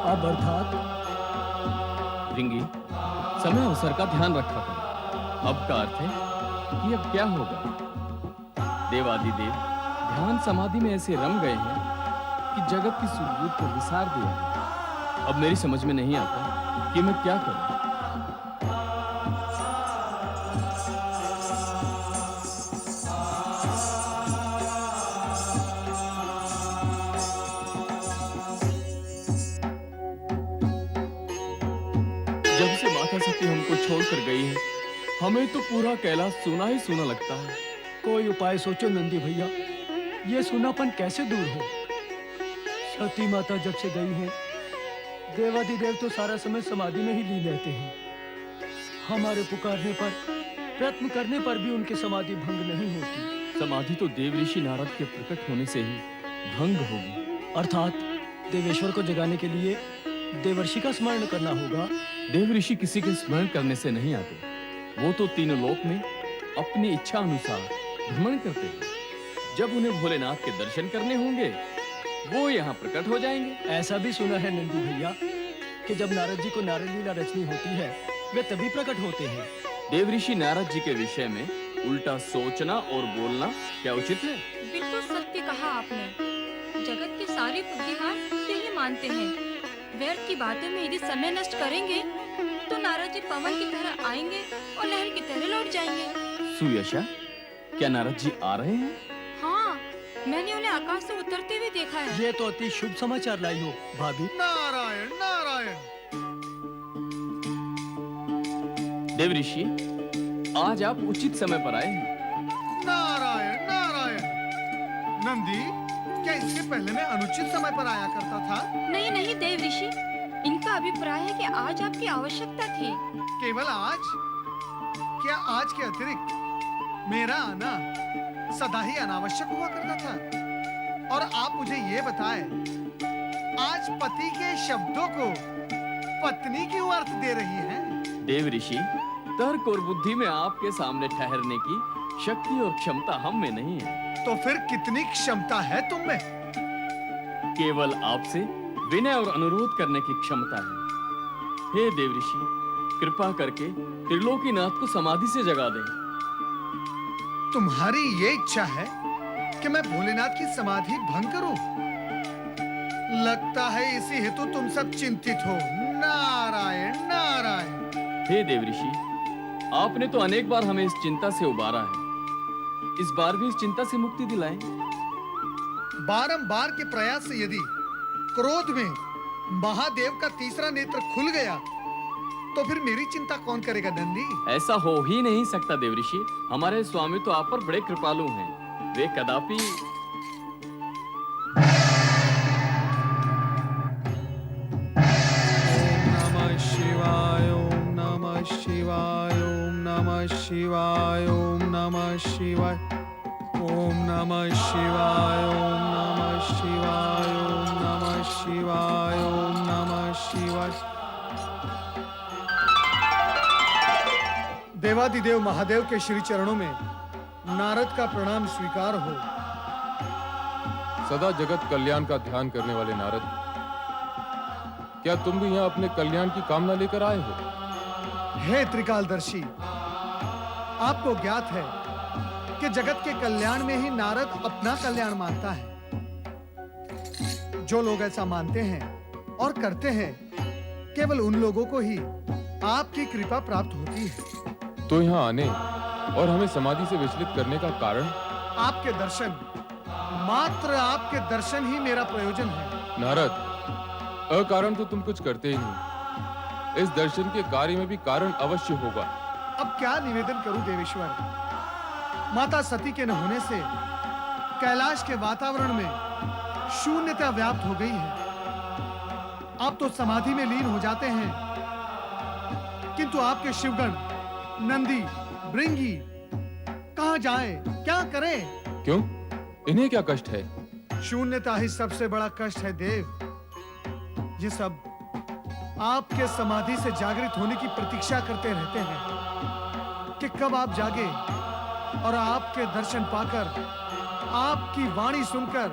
अब अर्थात रिंगी, समय अवसर का ध्यान रखा करो। अब का अर्थ है कि अब क्या होगा। देवादिदेव ध्यान समाधि में ऐसे रम गए हैं कि जगत की सुरभूत को विसार दिया है। अब मेरी समझ में नहीं आता कि मैं क्या करूं। जब से माता सती हमको छोड़कर गई है, हमें तो पूरा कैलाश सूना ही सूना लगता है। कोई उपाय सोचो नंदी भैया, ये सूनापन कैसे दूर हो। सती माता जब से गई हैं, देवादिदेव तो सारा समय समाधि में ही लीन रहते हैं। हमारे पुकारने पर, प्रयत्न करने पर भी उनकी समाधि भंग नहीं होती। समाधि तो देव ऋषि नारद के प्रकट होने से ही भंग होगी। अर्थात देवेश्वर को जगाने के लिए देवर्षि का स्मरण करना होगा। देव ऋषि किसी के स्मरण करने से नहीं आते, वो तो तीनों लोक में अपनी इच्छा अनुसार भ्रमण करते हैं। जब उन्हें भोलेनाथ के दर्शन करने होंगे, वो यहाँ प्रकट हो जाएंगे। ऐसा भी सुना है नंदी भैया कि जब नारद जी को नारद लीला रचनी होती है, वे तभी प्रकट होते हैं। देव ऋषि नारद जी के विषय में उल्टा सोचना और बोलना क्या उचित है? बिल्कुल सत्य कहा आपने। जगत के सारे बुद्धिमान यही मानते हैं। व्यर्थ की बातों में यदि समय नष्ट करेंगे तो नारद जी पवन की तरह आएंगे और लहर की तरह लौट जाएंगे। सुयशा, क्या नारद जी आ रहे हैं? हाँ, मैंने उन्हें आकाश से उतरते हुए देखा है। ये तो अति शुभ समाचार लाई हो भाभी। नारायण नारायण। देव ऋषि, आज आप उचित समय पर आए हैं। नारायण नारायण। नंदी, क्या इससे पहले मैं अनुचित समय पर आया करता था? नहीं नहीं देव ऋषि, इनका अभिप्राय है कि आज आपकी आवश्यकता थी। केवल आज? क्या आज के अतिरिक्त मेरा आना सदा ही अनावश्यक हुआ करता था? और आप मुझे ये बताएं, आज पति के शब्दों को पत्नी क्यों अर्थ दे रही हैं? देव ऋषि, तर्क और बुद्धि में आपके सामने ठहरने की शक्ति और क्षमता हम में नहीं है। तो फिर कितनी क्षमता है तुम में? केवल आपसे विनय और अनुरोध करने की क्षमता है। हे देव ऋषि, कृपा करके त्रिलोकीनाथ को समाधि से जगा दें। तुम्हारी ये इच्छा है कि मैं भोलेनाथ की समाधि भंग करूं? लगता है इसी हेतु तुम सब चिंतित हो। नारायण नारायण। हे देव ऋषि, आपने तो अनेक बार हमें इस चिंता से उबारा है। इस बार भी इस चिंता से मुक्ति दिलाएं। बारंबार के प्रयास से यदि क्रोध में महादेव का तीसरा नेत्र खुल गया तो फिर मेरी चिंता कौन करेगा नंदी? ऐसा हो ही नहीं सकता देव ऋषि। हमारे स्वामी तो आप पर बड़े कृपालु हैं। वे कदापि शिवाय ओम नमः शिवाय ओम नमः शिवाय ओम नमः शिवाय ओम नमः शिवाय ओम नमः शिवाय ओम नमः शिवाय। देवादिदेव महादेव के श्री चरणों में नारद का प्रणाम स्वीकार हो। सदा जगत कल्याण का ध्यान करने वाले नारद, क्या तुम भी यहाँ अपने कल्याण की कामना लेकर आए हो? हे त्रिकालदर्शी, आपको ज्ञात है कि जगत के कल्याण में ही नारद अपना कल्याण मानता है। जो लोग ऐसा मानते हैं और करते हैं, केवल उन लोगों को ही आपकी कृपा प्राप्त होती है। तो यहाँ आने और हमें समाधि से विचलित करने का कारण? आपके दर्शन मात्र आपके दर्शन ही मेरा प्रयोजन है। नारद, अकारण तो तुम कुछ करते ही नहीं। इस दर्शन के कार्य में भी कारण अवश्य होगा। अब क्या निवेदन करूं देवेश्वर? माता सती के न होने से कैलाश के वातावरण में शून्यता व्याप्त हो गई है। आप तो समाधि में लीन हो जाते हैं, किंतु आपके शिवगण नंदी, भृंगी कहां जाएं, क्या करें? क्यों? इन्हें क्या कष्ट है? शून्यता ही सबसे बड़ा कष्ट है देव। ये सब आपके समाधि से जागृत होने की प्रतीक्षा करते रहते हैं कि कब आप जागे और आपके दर्शन पाकर, आपकी वाणी सुनकर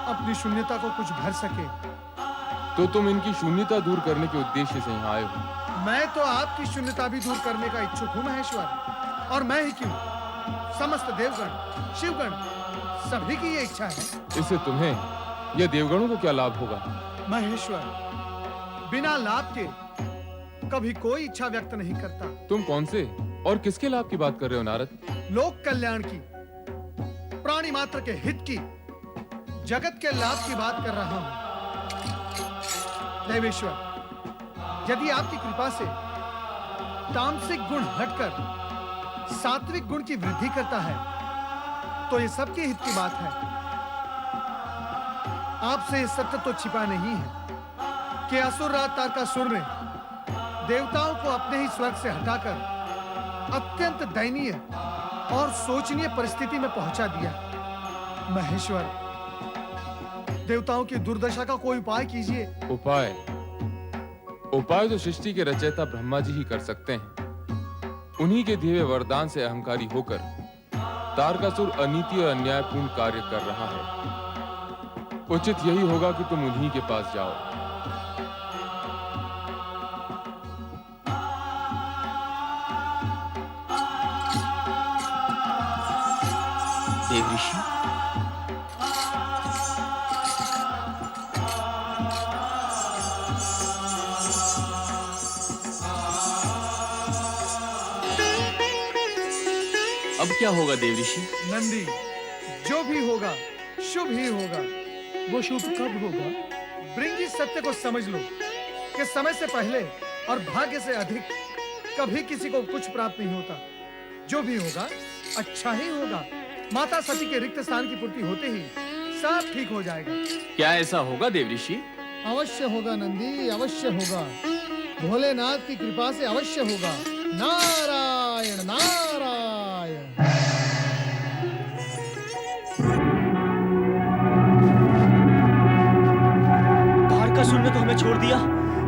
अपनी शून्यता को कुछ भर सके। तो तुम इनकी शून्यता दूर करने के उद्देश्य से यहाँ आए हो? मैं तो आपकी शून्यता भी दूर करने का इच्छुक हूं महेश्वर। और मैं ही क्यों, समस्त देवगण, शिवगण, सभी की ये इच्छा है। इससे तुम्हें या देवगणों को क्या लाभ होगा? महेश्वर, बिना लाभ के कभी कोई इच्छा व्यक्त नहीं करता। तुम कौन से और किसके लाभ की बात कर रहे हो नारद? लोक कल्याण की, प्राणी मात्र के हित की, जगत के लाभ की बात कर रहा हूं। देवेश्वर, यदि आपकी कृपा से तामसिक गुण हटकर सात्विक गुण की वृद्धि करता है, तो ये सबके हित की बात है। आपसे ये सत्य तो छिपा नहीं है कि असुरराज तारकासुर ने देवताओं को अपने ही स्वर्ग से हटाकर अत्यंत दयनीय और शोचनीय परिस्थिति में पहुंचा दिया। महेश्वर, देवताओं की दुर्दशा का कोई उपाय कीजिए। उपाय? उपाय तो सृष्टि के रचयिता ब्रह्मा जी ही कर सकते हैं। उन्हीं के दिए हुए वरदान से अहंकारी होकर तारकासुर अनीति और अन्यायपूर्ण कार्य कर रहा है। उचित यही होगा कि तुम उन्हीं के पास जाओ। देव ऋषि, अब क्या होगा देव ऋषि? नंदी, जो भी होगा शुभ ही होगा। वो शुभ कब होगा? भृंगी, सत्य को समझ लो कि समय से पहले और भाग्य से अधिक कभी किसी को कुछ प्राप्त नहीं होता। जो भी होगा अच्छा ही होगा। माता सती के रिक्त स्थान की पूर्ति होते ही सब ठीक हो जाएगा। क्या ऐसा होगा देव ऋषि? अवश्य होगा नंदी, अवश्य होगा। भोलेनाथ की कृपा से अवश्य होगा। नारायण नारायण। तारकासुर ने तो हमें छोड़ दिया,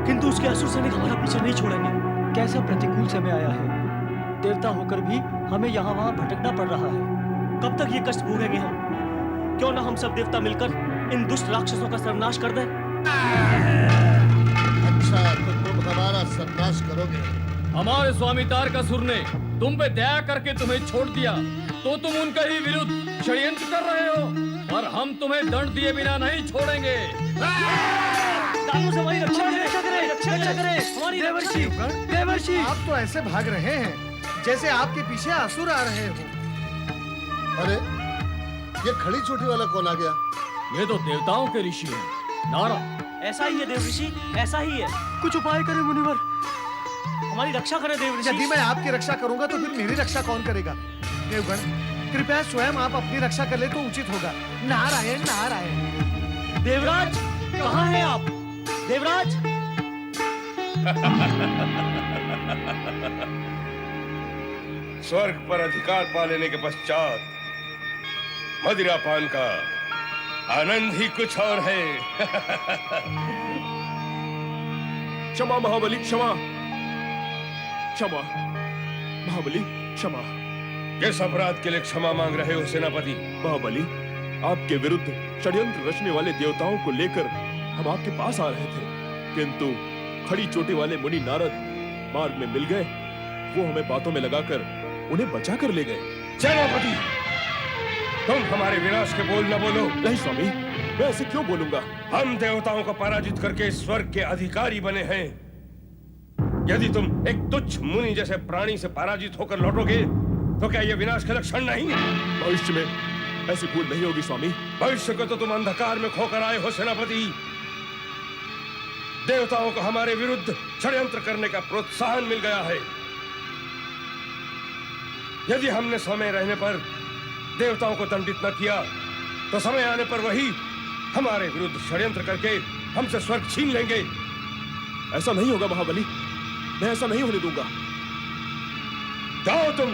किंतु उसके असुर सैनिक हमारा पीछा नहीं छोड़ेंगे। कैसा प्रतिकूल समय आया है। देवता होकर भी हमें यहाँ वहाँ भटकना पड़ रहा है। कब तक ये कष्ट भोगेंगे हम? क्यों ना हम सब देवता मिलकर इन दुष्ट राक्षसों का सर्वनाश कर दें? अच्छा, तो तुम हमारा सर्वनाश करोगे? हमारे स्वामी तारकासुर ने तुम पे दया करके तुम्हें छोड़ दिया, तो तुम उनके ही विरुद्ध षड्यंत्र कर रहे हो, और हम तुम्हें दंड दिए बिना नहीं छोड़ेंगे। दानवों से हमारी रक्षा करें, रक्षा करें, हमारी देवर्षि, देवर्षि, आप तो ऐसे भाग रहे हैं जैसे आपके पीछे असुर आ रहे हो। अरे, ये खड़ी चोटी वाला कौन आ गया? ये तो देवताओं के ऋषि हैं। नारद, ऐसा ही है देव ऋषि, ऐसा ही है। कुछ उपाय करें मुनिवर। हमारी रक्षा करें देव ऋषि। यदि मैं आपकी रक्षा करूंगा तो फिर मेरी रक्षा कौन करेगा? देवगण, कृपया स्वयं आप अपनी रक्षा कर ले तो उचित होगा। नारायण नारायण। देवराज, कहाँ हैं आप? देवराज, स्वर्ग पर अधिकार पा लेने के पश्चात मदिरापान का आनंद ही कुछ और है। क्षमा महाबली, क्षमा। क्षमा महाबली, क्षमा। किस अपराध के लिए क्षमा मांग रहे हो सेनापति? महाबली, आपके विरुद्ध षड्यंत्र रचने वाले देवताओं को लेकर हम आपके पास आ रहे थे, किंतु खड़ी चोटी वाले मुनि नारद मार्ग में मिल गए। वो हमें बातों में लगाकर उन्हें बचा कर ले गए। सेनापति, तुम हमारे विनाश के बोल न बोलो। नहीं स्वामी, मैं ऐसे क्यों बोलूंगा? हम देवताओं को पराजित करके स्वर्ग के अधिकारी बने हैं। यदि तुम एक तुच्छ मुनि जैसे प्राणी से पराजित होकर लौटोगे तो क्या यह विनाश का लक्षण नहीं? भविष्य में ऐसी भूल नहीं होगी स्वामी। भविष्य को तो तुम अंधकार में खोकर आए हो सेनापति। देवताओं को हमारे विरुद्ध षड्यंत्र करने का प्रोत्साहन मिल गया है। यदि हमने समय रहने पर देवताओं को दंडित न किया तो समय आने पर वही हमारे विरुद्ध षड्यंत्र करके हमसे स्वर्ग छीन लेंगे। ऐसा नहीं होगा महाबली, मैं ऐसा नहीं होने दूंगा। जाओ तुम।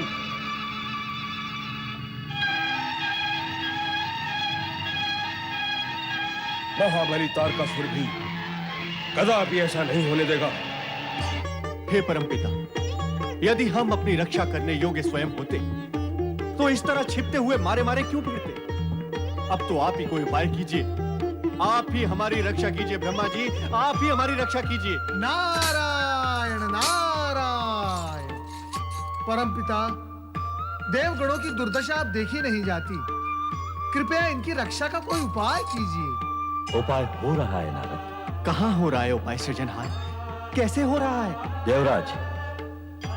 महाबली तारकासुर भी कदापि ऐसा नहीं होने देगा। हे परमपिता, यदि हम अपनी रक्षा करने योग्य स्वयं होते तो इस तरह छिपते हुए मारे मारे क्यों फिरते? अब तो आप ही कोई उपाय कीजिए, आप ही हमारी रक्षा कीजिए ब्रह्मा जी, आप ही हमारी रक्षा कीजिए। नारायण नारायण। परमपिता, देवगणों की दुर्दशा अब देखी नहीं जाती, कृपया इनकी रक्षा का कोई उपाय कीजिए। उपाय हो रहा है नारद। कहाँ हो रहा है उपाय सृजनहार? कैसे हो रहा है? देवराज,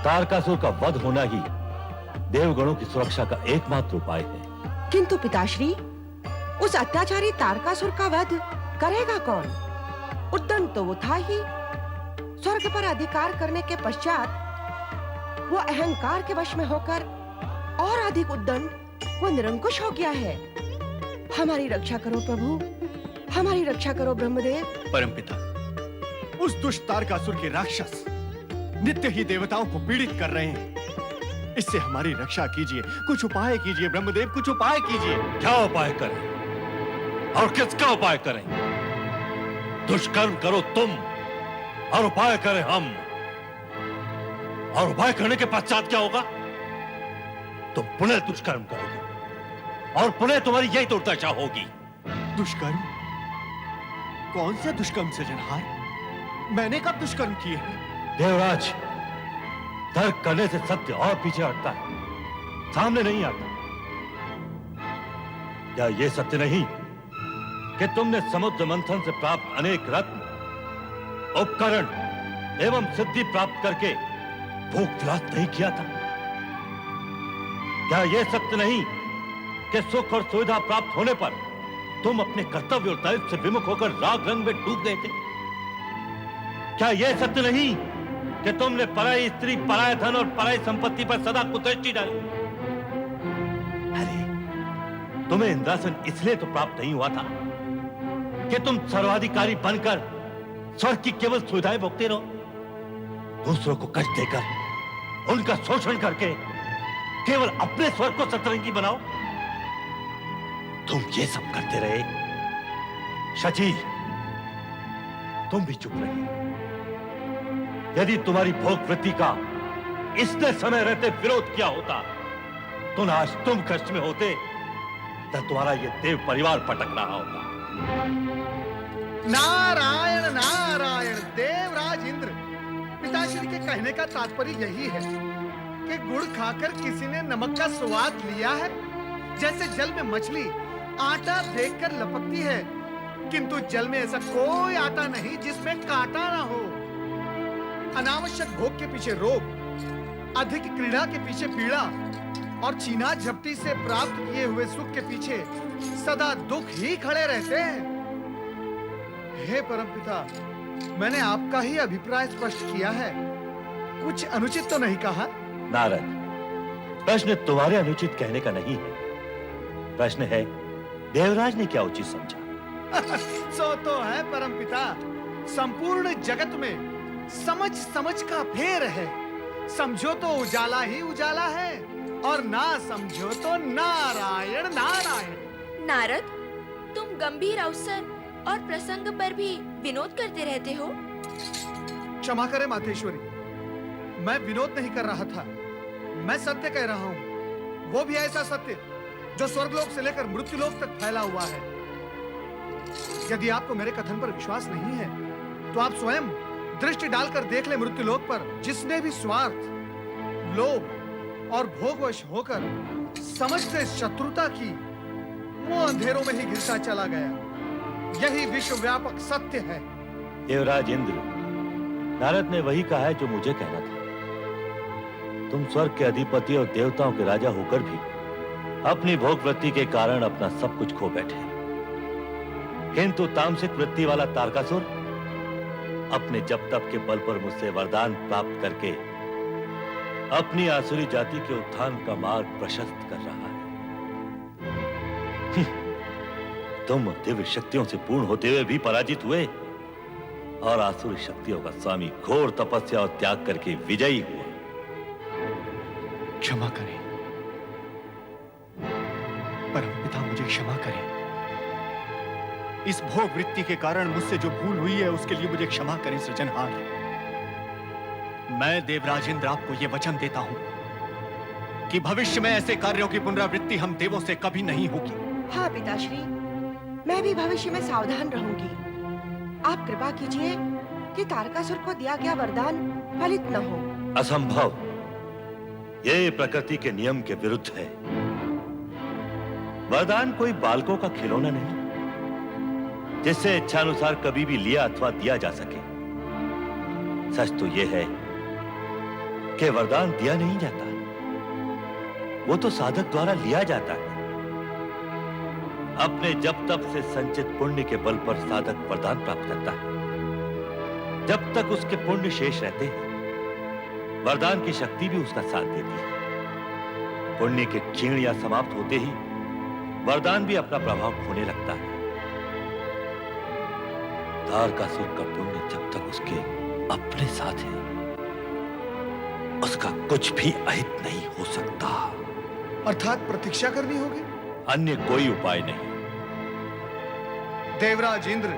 तारकासुर का वध होना ही देवगणों की सुरक्षा का एकमात्र उपाय है। किंतु पिताश्री, उस अत्याचारी तारकासुर का वध करेगा कौन? उद्दंड तो वो था ही। स्वर्ग पर अधिकार करने के पश्चात वो अहंकार के वश में होकर और अधिक उद्दंड, वो निरंकुश हो गया है। हमारी रक्षा करो प्रभु, हमारी रक्षा करो ब्रह्मदेव। परमपिता, उस दुष्ट तारकासुर के राक्षस नित्य ही देवताओं को पीड़ित कर रहे हैं। इससे हमारी रक्षा कीजिए, कुछ उपाय कीजिए ब्रह्मदेव, कुछ उपाय कीजिए। क्या उपाय करें और किसका उपाय करें? दुष्कर्म करो तुम और उपाय करें हम। और उपाय करने के पश्चात क्या होगा? तुम पुनः दुष्कर्म करोगे और पुनः तुम्हारी यही दुर्दशा होगी। दुष्कर्म? कौन से दुष्कर्म सृजनहार? मैंने कब दुष्कर्म किए हैं? देवराज, तर्क करने से सत्य और पीछे हटता है, सामने नहीं आता। क्या यह सत्य नहीं कि तुमने समुद्र मंथन से प्राप्त अनेक रत्न, उपकरण एवं सिद्धि प्राप्त करके भूख विलास नहीं किया था? क्या यह सत्य नहीं कि सुख और सुविधा प्राप्त होने पर तुम अपने कर्तव्य और दायित्व से विमुख होकर राग रंग में डूब गए थे? क्या यह सत्य नहीं कि तुमने पराई स्त्री, पराय धन और पराई संपत्ति पर सदा कुदृष्टि डाली? अरे, तुम्हें इंद्रासन इसलिए तो प्राप्त नहीं हुआ था कि तुम सर्वाधिकारी बनकर स्वर्ग की केवल सुविधाएं भोगते रहो, दूसरों को कष्ट देकर, उनका शोषण करके केवल अपने स्वर्ग को सतरंगी बनाओ। तुम ये सब करते रहे। शची, तुम भी चुप रहे। यदि तुम्हारी भोग वृत्ति का इसने समय रहते विरोध किया होता तो आज तुम कष्ट में होते, तब तुम्हारा ये देव परिवार भटक रहा होता। नारायण नारायण। देवराज इंद्र, पिताश्री के कहने का तात्पर्य यही है कि गुड़ खाकर किसी ने नमक का स्वाद लिया है। जैसे जल में मछली आटा देखकर लपकती है, किंतु जल में ऐसा कोई आटा नहीं जिसमें कांटा ना हो। अनावश्यक भोग के पीछे रोग, अधिक क्रीड़ा के पीछे पीड़ा और छीना झपटी से प्राप्त किए हुए सुख के पीछे सदा दुख ही खड़े रहते हैं। हे परमपिता, मैंने आपका ही अभिप्राय स्पष्ट किया है, कुछ अनुचित तो नहीं कहा? नारद, प्रश्न तुम्हारे अनुचित कहने का नहीं है, प्रश्न है देवराज ने क्या उचित समझा। सो तो है परमपिता, संपूर्ण जगत में समझ समझ का फेर है। समझो तो उजाला ही उजाला है और ना समझो तो नारायण नारायण। नारद, तुम गंभीर अवसर और प्रसंग पर भी विनोद करते रहते हो। क्षमा करें मातेश्वरी, मैं विनोद नहीं कर रहा था, मैं सत्य कह रहा हूँ। वो भी ऐसा सत्य जो स्वर्गलोक से लेकर मृत्युलोक तक फैला हुआ है। यदि आपको मेरे कथन पर विश्वास नहीं है तो आप स्वयं दृष्टि डालकर देख ले मृत्युलोक पर। जिसने भी स्वार्थ, लोभ और भोगवश होकर समझते शत्रुता की, वो अंधेरों में ही गिरता चला गया। यही विश्वव्यापक सत्य है। देवराज इंद्र, नारद ने वही कहा है जो मुझे कहना था। तुम स्वर्ग के अधिपति और देवताओं के राजा होकर भी अपनी भोग वृत्ति के कारण अपना सब कुछ खो बैठे, किंतु तामसिक वृत्ति वाला तारकासुर अपने जप तप के बल पर मुझसे वरदान प्राप्त करके अपनी आसुरी जाति के उत्थान का मार्ग प्रशस्त कर रहा है। तुम दिव्य शक्तियों से पूर्ण होते हुए भी पराजित हुए और आसुरी शक्तियों का स्वामी घोर तपस्या और त्याग करके विजयी हुआ। क्षमा करें परमपिता, मुझे क्षमा करें। इस भोग वृत्ति के कारण मुझसे जो भूल हुई है उसके लिए मुझे क्षमा करें सृजनहार। मैं देवराज इंद्र आपको यह वचन देता हूं कि भविष्य में ऐसे कार्यों की पुनरावृत्ति हम देवों से कभी नहीं होगी। हाँ पिताश्री, मैं भी भविष्य में सावधान रहूंगी। आप कृपा कीजिए कि तारकासुर को दिया गया वरदान फलित न हो। असंभव, ये प्रकृति के नियम के विरुद्ध है। वरदान कोई बालकों का खिलौना नहीं जिससे इच्छानुसार कभी भी लिया अथवा दिया जा सके। सच तो यह है कि वरदान दिया नहीं जाता, वो तो साधक द्वारा लिया जाता है। अपने जप तप से संचित पुण्य के बल पर साधक वरदान प्राप्त करता है। जब तक उसके पुण्य शेष रहते हैं, वरदान की शक्ति भी उसका साथ देती है। पुण्य के क्षीण या समाप्त होते ही वरदान भी अपना प्रभाव खोने लगता है। तारकासुर का पुण्य जब तक उसके अपने साथ है, उसका कुछ भी अहित नहीं हो सकता। अर्थात प्रतीक्षा करनी होगी। अन्य कोई उपाय नहीं। देवराज इंद्र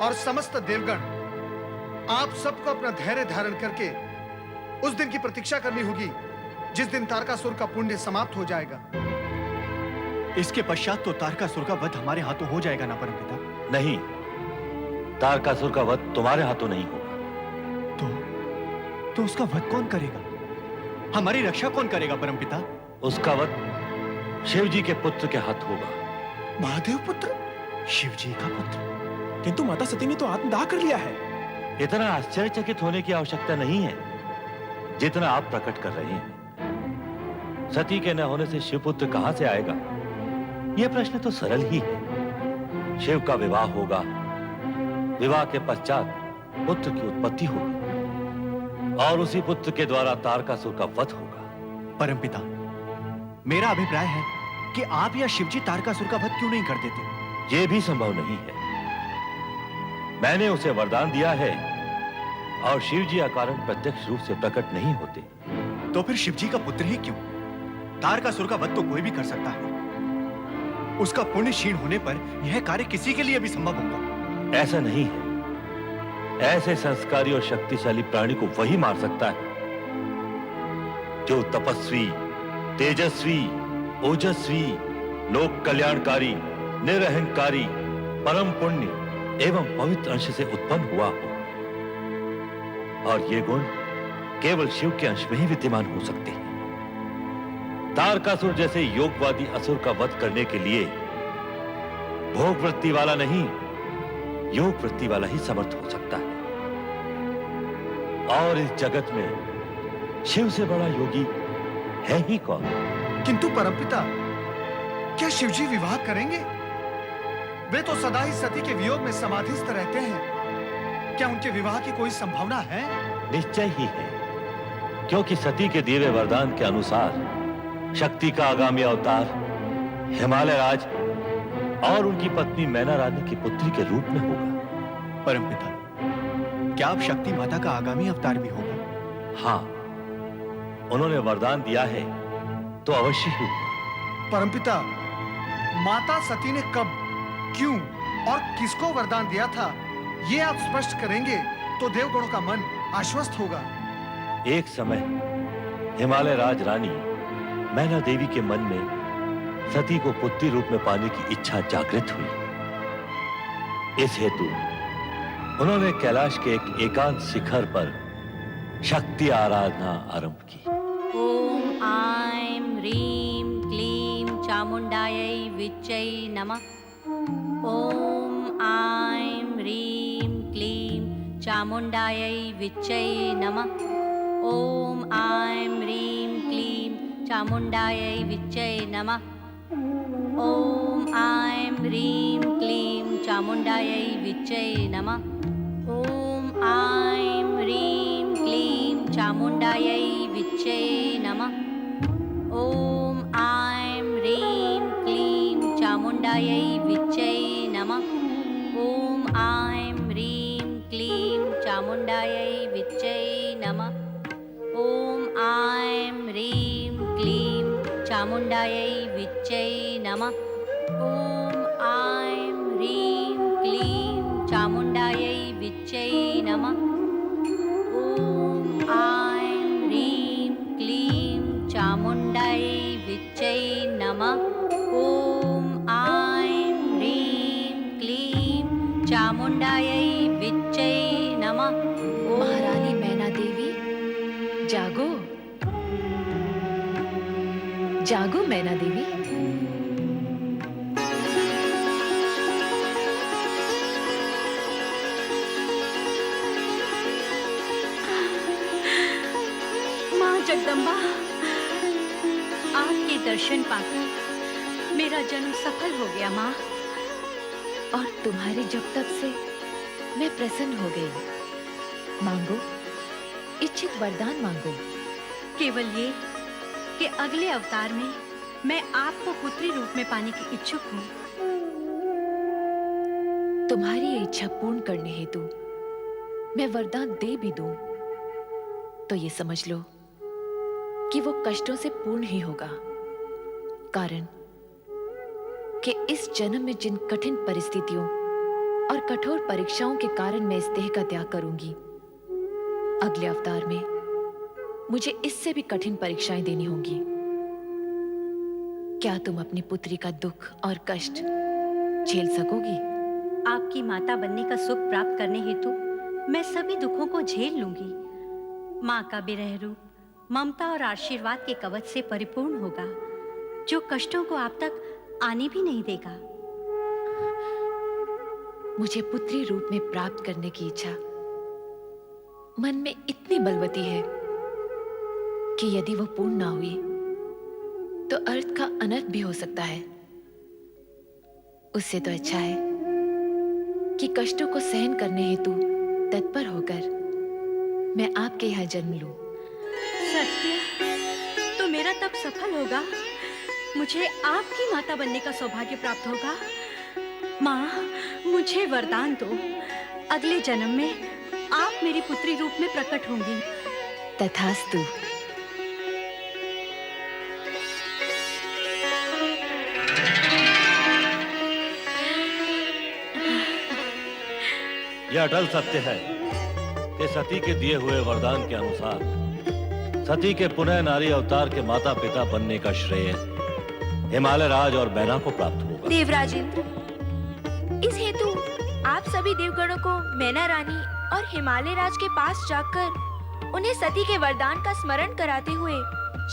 और समस्त देवगण, आप सबको अपना धैर्य धारण करके उस दिन की प्रतीक्षा करनी होगी जिस दिन तारकासुर का पुण्य समाप्त हो जाएगा। इसके पश्चात तो तारकासुर का वध हमारे हाथों हो जाएगा ना परमपिता? नहीं, तारकासुर का वध तुम्हारे हाथों नहीं होगा। तो उसका वध कौन करेगा? हमारी रक्षा कौन करेगा परमपिता? उसका वध शिव जी के पुत्र के हाथ होगा। महादेव पुत्र? शिव जी का पुत्र? किंतु माता सती ने तो आत्मदाह कर लिया है। इतना आश्चर्यचकित होने की आवश्यकता नहीं है जितना आप प्रकट कर रहे हैं। सती के न होने से शिवपुत्र कहां से आएगा? यह प्रश्न तो सरल ही है। शिव का विवाह होगा, विवाह के पश्चात पुत्र की उत्पत्ति होगी और उसी पुत्र के द्वारा तारकासुर का वध होगा। परमपिता, मेरा अभिप्राय है कि आप या शिवजी तारकासुर का वध क्यों नहीं कर देते? यह भी संभव नहीं है। मैंने उसे वरदान दिया है और शिवजी अकारण प्रत्यक्ष रूप से प्रकट नहीं होते। तो फिर शिवजी का पुत्र ही क्यों? तारकासुर का वध तो कोई भी कर सकता है। उसका पुण्य क्षीण होने पर यह कार्य किसी के लिए भी संभव होगा। ऐसा नहीं है। ऐसे संस्कारी और शक्तिशाली प्राणी को वही मार सकता है जो तपस्वी, तेजस्वी, ओजस्वी, लोक कल्याणकारी, निरहंकारी, परम पुण्य एवं पवित्र अंश से उत्पन्न हुआ हो। और ये गुण केवल शिव के अंश में ही विद्यमान हो सकते हैं। तारकासुर जैसे योगवादी असुर का वध करने के लिए भोग वृत्ति वाला नहीं, योग वृत्ति वाला ही समर्थ हो सकता है। और इस जगत में शिव से बड़ा योगी है ही कौन? किंतु परमपिता, क्या शिवजी विवाह करेंगे? वे तो सदा ही सती के वियोग में समाधिस्थ रहते हैं। क्या उनके विवाह की कोई संभावना है? निश्चय ही है, क्योंकि सती के दिए हुए वरदान के अनुसार शक्ति का आगामी अवतार हिमालय राज और उनकी पत्नी मैना रानी की पुत्री के रूप में होगा। परमपिता, क्या आप शक्ति माता का आगामी अवतार भी होगा? हाँ, उन्होंने वरदान दिया है तो अवश्य ही होगा। परमपिता, माता सती ने कब, क्यों और किसको वरदान दिया था, ये आप स्पष्ट करेंगे तो देवगणों का मन आश्वस्त होगा। एक समय हिमालय राज रानी मैना देवी के मन में सती को पुत्री रूप में पाने की इच्छा जागृत हुई। इस हेतु उन्होंने कैलाश के एक एकांत शिखर पर शक्ति आराधना आरंभ की। ओम आइं ह्रीं क्लीं चामुंडायै विच्चै नमः। ओम आइं ह्रीं क्लीं चामुंडायै विच्चै नमः। ओम आइं ह्रीं क्लीं चामुण्डायै विच्चै नमः। ॐ ऐं ह्रीं क्लीं चामुण्डायै विच्चै नमः। ॐ ऐं ह्रीं क्लीं चामुण्डायै विच्चै नमः। ॐ ऐं ह्रीं क्लीं चामुण्डायै विच्चै नमः। ॐ ऐं ह्रीं क्लीं चामुण्डायै विच्चै नमः। ॐ ऐं ह्रीं क्लीं चामुण्डायै विच्चै नमः। ॐ ऐं ह्रीं क्लीं चामुण्डायै विच्चै नमः। ॐ ऐं ह्रीं क्लीं चामुण्डायै विच्चै नमः। ॐ ऐं ह्रीं क्लीं चामुण्डायै विच्चै नमः। महारानी मैना देवी, जागो, जागो मैना देवी। माँ जगदम्बा, आपके दर्शन पाकर मेरा जन्म सफल हो गया माँ। और तुम्हारे जब तक से मैं प्रसन्न हो गई। मांगो, इच्छित वरदान मांगो। केवल ये कि अगले अवतार में मैं आपको पुत्री रूप में पाने की इच्छुक हूँ। तुम्हारी ये इच्छा पूर्ण करने हेतु मैं वरदान दे भी दूं तो ये समझ लो कि वो कष्टों से पूर्ण ही होगा। कारण कि इस जन्म में जिन कठिन परिस्थितियों और कठोर परीक्षाओं के कारण मैं इस देह का त्याग करूंगी, अगले अवतार में मुझे इससे भी कठिन परीक्षाएं देनी होंगी। क्या तुम अपनी पुत्री का दुख और कष्ट झेल सकोगी? आपकी माता बनने का सुख प्राप्त करने हेतु मैं सभी दुखों को झेल लूंगी। माँ का विरह रूप ममता और आशीर्वाद के कवच से परिपूर्ण होगा, जो कष्टों को आप तक आने भी नहीं देगा। मुझे पुत्री रूप में प्राप्त करने की इच्छा मन में इतनी बलवती है कि यदि वो पूर्ण ना हुई तो अर्थ का अनर्थ भी हो सकता है। उससे तो अच्छा है कि कष्टों को सहन करने हेतु तत्पर होकर मैं आपके यहाँ जन्म लूं। सत्य तो मेरा तब सफल होगा, मुझे आपकी माता बनने का सौभाग्य प्राप्त होगा। माँ, मुझे वरदान दो, अगले जन्म में आप मेरी पुत्री रूप में प्रकट होंगी। तथास्तु। यह अटल सत्य है कि सती के दिए हुए वरदान के अनुसार सती के पुनः नारी अवतार के माता पिता बनने का श्रेय हिमालय राज और मैना को प्राप्त होगा। देवराज इंद्र, इस हेतु आप सभी देवगणों को मैना रानी और हिमालय राज के पास जाकर उन्हें सती के वरदान का स्मरण कराते हुए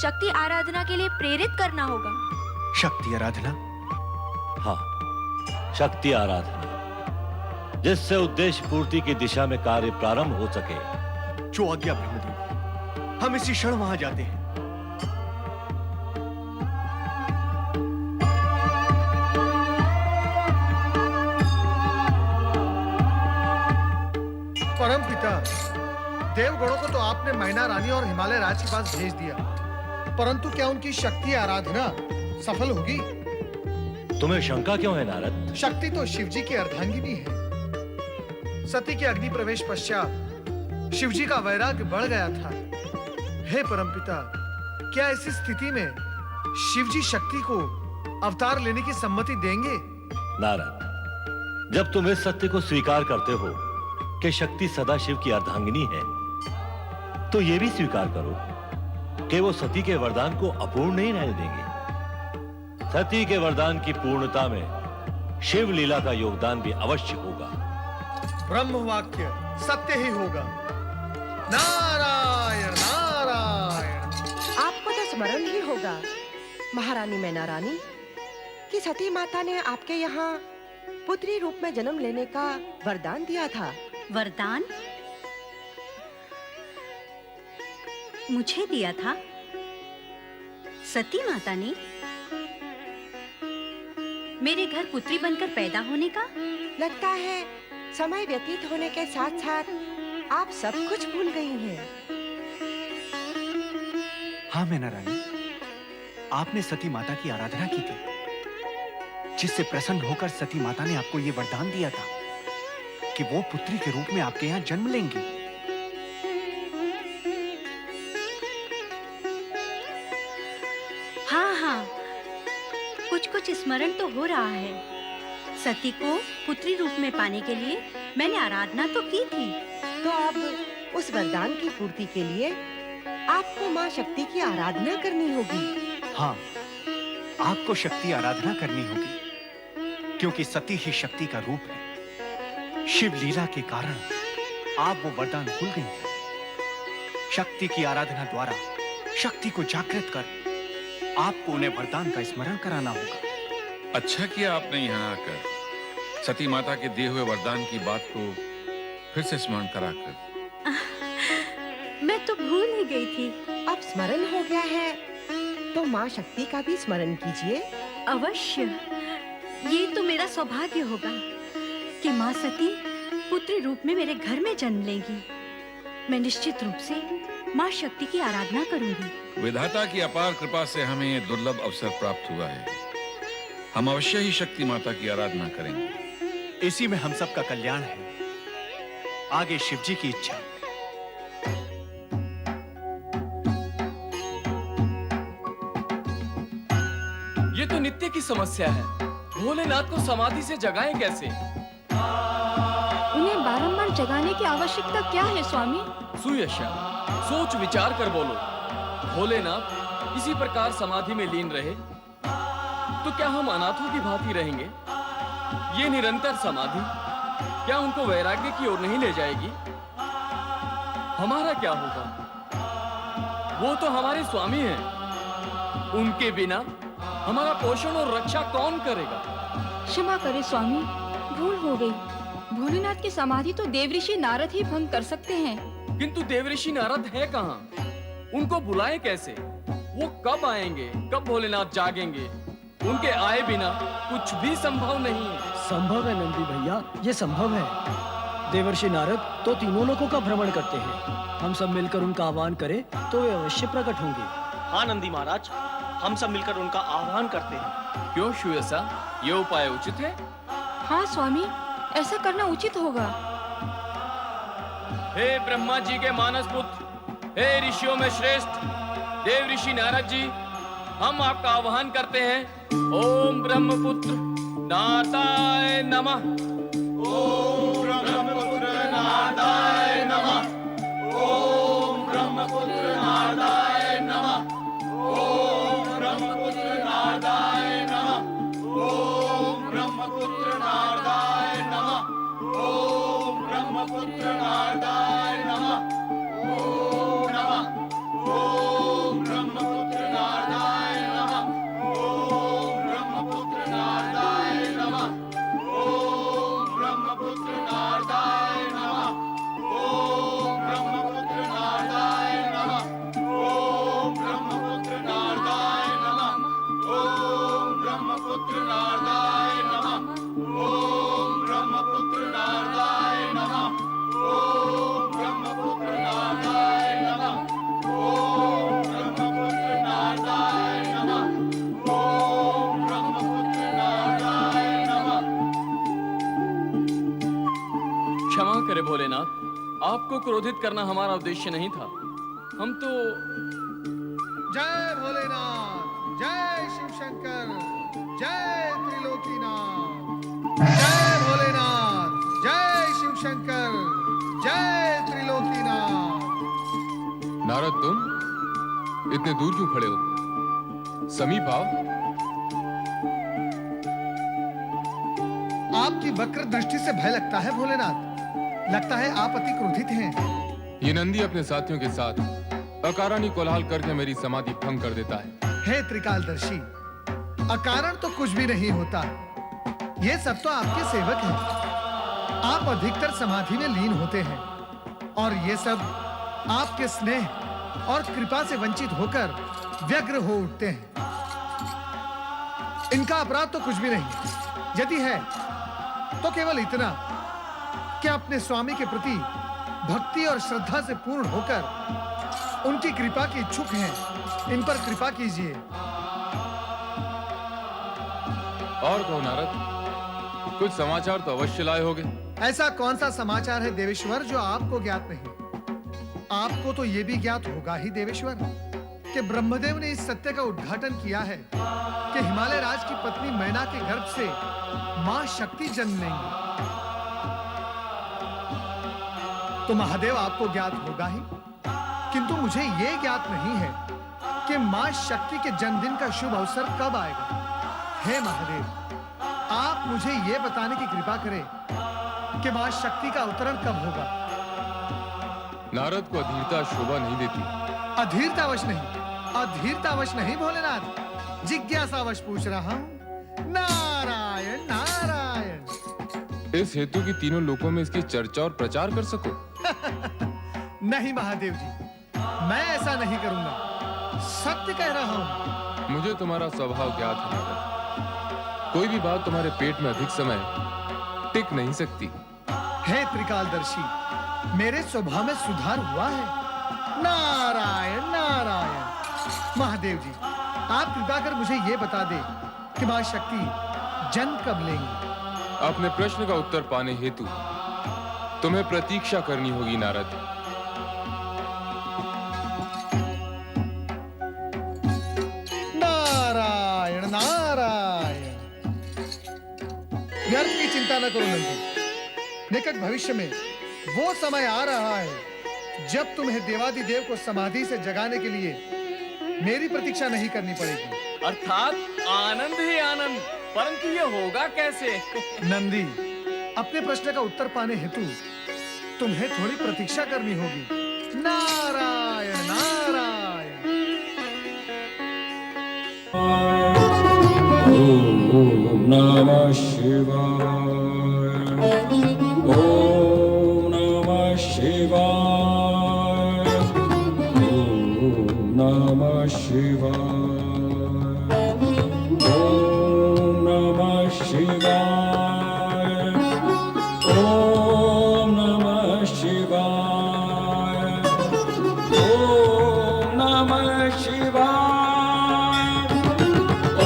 शक्ति आराधना के लिए प्रेरित करना होगा। शक्ति आराधना? हाँ, शक्ति आराधना, जिससे उद्देश्य पूर्ति की दिशा में कार्य प्रारंभ हो सके। जो आज्ञा ब्रह्मदेव, हम इसी क्षण वहां जाते हैं। परम पिता, देवगणों को तो आपने मैना रानी और हिमालय राज के पास भेज दिया, परंतु क्या उनकी शक्ति आराधना सफल होगी? तुम्हें शंका क्यों है नारद? शक्ति तो शिवजी की अर्धांगिनी है। सती के अग्नि प्रवेश पश्चात शिवजी का वैराग्य बढ़ गया था। हे परमपिता, क्या ऐसी स्थिति में शिवजी शक्ति को अवतार लेने की सम्मति देंगे? नारद, जब तुम इस सत्य को स्वीकार करते हो कि शक्ति सदा शिव की अर्धांगिनी है, तो यह भी स्वीकार करो कि वो सती के वरदान को अपूर्ण नहीं रहने देंगे। सती के वरदान की पूर्णता में शिव लीला का योगदान भी अवश्य होगा। ब्रह्म वाक्य सत्य ही होगा। नारायण नारायण। आपको तो स्मरण ही होगा महारानी मैना रानी कि सती माता ने आपके यहाँ पुत्री रूप में जन्म लेने का वरदान दिया था। वरदान मुझे दिया था? सती माता ने मेरे घर पुत्री बनकर पैदा होने का? लगता है समय व्यतीत होने के साथ साथ आप सब कुछ भूल गई हैं। हाँ मैना रानी, आपने सती माता की आराधना की थी, जिससे प्रसन्न होकर सती माता ने आपको ये वरदान दिया था कि वो पुत्री के रूप में आपके यहाँ जन्म लेंगी। हाँ, कुछ कुछ स्मरण तो हो रहा है। सती को पुत्री रूप में पाने के लिए मैंने आराधना तो की थी। तो अब उस वरदान की पूर्ति के लिए आपको माँ शक्ति की आराधना करनी होगी। हाँ, आपको शक्ति आराधना करनी होगी, क्योंकि सती ही शक्ति का रूप है। शिव लीला के कारण आप वो वरदान भूल गई थी। शक्ति की आराधना द्वारा शक्ति को जागृत कर आपको उन्हें वरदान का स्मरण कराना होगा। अच्छा किया आपने यहाँ आकर सती माता के दिए हुए वरदान की बात को फिर से स्मरण कराकर। मैं तो भूल ही गई थी। अब स्मरण हो गया है तो माँ शक्ति का भी स्मरण कीजिए। अवश्य, ये तो मेरा सौभाग्य होगा कि माँ सती पुत्री रूप में मेरे घर में जन्म लेंगी। मैं निश्चित रूप से माँ शक्ति की आराधना करूंगी। विधाता की अपार कृपा से हमें ये दुर्लभ अवसर प्राप्त हुआ है। हम अवश्य ही शक्ति माता की आराधना करेंगे। इसी में हम सबका कल्याण है। आगे शिव जी की इच्छा। ये तो नित्य की समस्या है। भोलेनाथ को समाधि से जगाएं कैसे? उन्हें बारंबार जगाने की आवश्यकता क्या है स्वामी? सुयशा, सोच विचार कर बोलो। भोलेनाथ इसी प्रकार समाधि में लीन रहे तो क्या हम अनाथों की भांति रहेंगे? ये निरंतर समाधि क्या उनको वैराग्य की ओर नहीं ले जाएगी? हमारा क्या होगा? वो तो हमारे स्वामी हैं। उनके बिना हमारा पोषण और रक्षा कौन करेगा? क्षमा करे स्वामी, भूल हो गई। भोलेनाथ की समाधि तो देवऋषि नारद ही भंग कर सकते हैं। किंतु देवऋषि नारद है कहाँ? उनको बुलाएं कैसे? वो कब आएंगे? कब भोलेनाथ जागेंगे? उनके आए बिना कुछ भी संभव नहीं है। संभव है नंदी भैया, ये संभव है। देवर्षि नारद तो तीनों लोकों का भ्रमण करते हैं। हम सब मिलकर उनका आह्वान करें तो वे अवश्य प्रकट होंगे। हाँ नंदी महाराज, हम सब मिलकर उनका आह्वान करते हैं। क्यों सुयसा, ये उपाय उचित है? हाँ स्वामी, ऐसा करना उचित होगा। हे ब्रह्मा जी के मानस पुत्र, हे ऋषियों में श्रेष्ठ देव ऋषि नारद जी, हम आपका आह्वान करते हैं। ओम ब्रह्मपुत्र नारदाय नमः। ओम ब्रह्मपुत्र नारदाय नमः। ओम ब्रह्मपुत्र नारदाय नमः। ओम ब्रह्मपुत्र नारदाय नमः। ओम ब्रह्मपुत्र नारदाय नमः। ओम ब्रह्मपुत्र नारदाय नमः। ओम नमः। ओम ब्रह्मपुत्र नारदाय नमः। ओम ब्रह्मपुत्र नारदाय नमः। ओम ब्रह्मपुत्र नारदाय नमः। ओम ब्रह्मपुत्र नारदाय नमः। ओम ब्रह्मपुत्र नारदाय नमः। ओम ब्रह्मपुत्र नारदाय नमः। ओम ब्रह्मपुत्र नारदाय नमः। ओम ब्रह्मपुत्र नारदाय नमः। ओम ब्रह्मपुत्र नारदाय नमः। ओम ब्रह्मपुत्र नारदाय नमः। क्षमा करे भोलेनाथ, आपको क्रोधित करना हमारा उद्देश्य नहीं था। हम तो जय भोलेनाथ, जय शिव शंकर, जय त्रिलोकीनाथ। जय भोलेनाथ, जय शिव शंकर, जय त्रिलोकीनाथ। नारद, तुम इतने दूर क्यों खड़े हो? समीप आओ। आपकी वक्र दृष्टि से भय लगता है भोलेनाथ। लगता है आप अति क्रोधित हैं। ये नंदी अपने साथियों के साथ अकारण कोलाहल करके मेरी समाधि भंग कर देता है। हे त्रिकालदर्शी, अकारण तो कुछ भी नहीं होता। ये सब तो आपके सेवक हैं। आप अधिकतर समाधि में लीन होते हैं और ये सब आपके स्नेह और कृपा से वंचित होकर व्यग्र हो उठते हैं। इनका अपराध तो कुछ भी नहीं, यदि है तो केवल इतना कि अपने स्वामी के प्रति भक्ति और श्रद्धा से पूर्ण होकर उनकी कृपा के इच्छुक हैं। इन पर कृपा कीजिए। और कहो नारद, कुछ समाचार तो अवश्य लाए होगे। ऐसा कौन सा समाचार है देवेश्वर जो आपको ज्ञात नहीं? आपको तो यह भी ज्ञात होगा ही देवेश्वर कि ब्रह्मदेव ने इस सत्य का उद्घाटन किया है कि हिमालय राज की पत्नी मैना के गर्भ से मां शक्ति जन्म लेंगी। तो महादेव आपको ज्ञात होगा ही, किंतु मुझे यह ज्ञात नहीं है कि मां शक्ति के जन्मदिन का शुभ अवसर कब आएगा। हे महादेव, आप मुझे यह बताने की कृपा करें कि मां शक्ति का अवतरण कब होगा। नारद को अधीरता शोभा नहीं देती। अधीरतावश नहीं भोलेनाथ, जिज्ञासावश पूछ रहा हूं। नारायण नारायण। इस हेतु की तीनों लोकों में इसकी चर्चा और प्रचार कर सको। नहीं महादेव जी, मैं ऐसा नहीं करूंगा, सत्य कह रहा हूं। मुझे तुम्हारा स्वभाव ज्ञात है नारद। कोई भी बात तुम्हारे पेट में अधिक समय टिक नहीं सकती। हे त्रिकालदर्शी, मेरे स्वभाव में सुधार हुआ है। नारायण नारायण। महादेव जी, आप कृपा कर मुझे यह बता दे कि मां शक्ति जन्म कब लेंगी। अपने प्रश्न का उत्तर पाने हेतु तुम्हें प्रतीक्षा करनी होगी नारद। नारायण नारायण। व्यर्थ की चिंता न करो नंदी, निकट भविष्य में वो समय आ रहा है जब तुम्हें देवादिदेव को समाधि से जगाने के लिए मेरी प्रतीक्षा नहीं करनी पड़ेगी। अर्थात आनंद ही आनंद, परंतु ये होगा कैसे? नंदी, अपने प्रश्न का उत्तर पाने हेतु तुम्हें थोड़ी प्रतीक्षा करनी होगी। नारायण नारायण। ओम नमः शिवाय। ओम नमः शिवाय। ओम नमः शिवाय। ओम नमः शिवाय। ओम नमः शिवाय। ओम नमः शिवाय।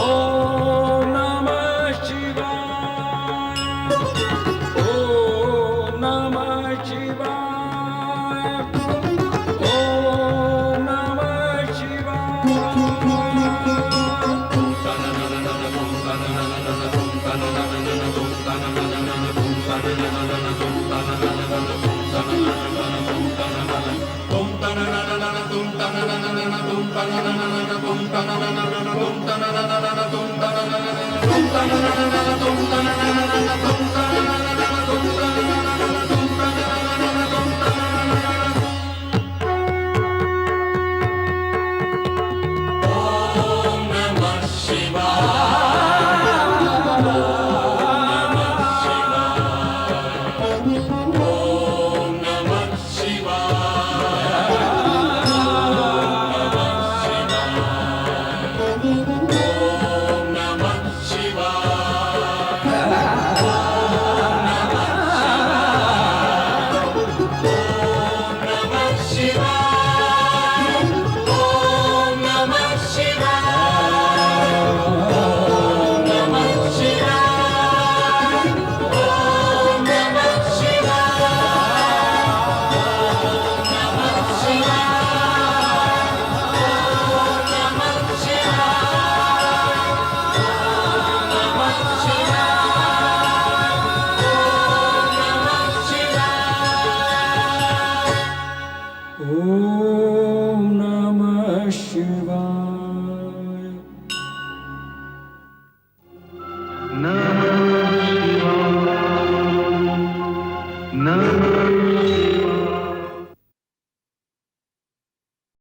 ओम नमः शिवाय। ओम नमः शिवाय। ओम नमः शिवाय।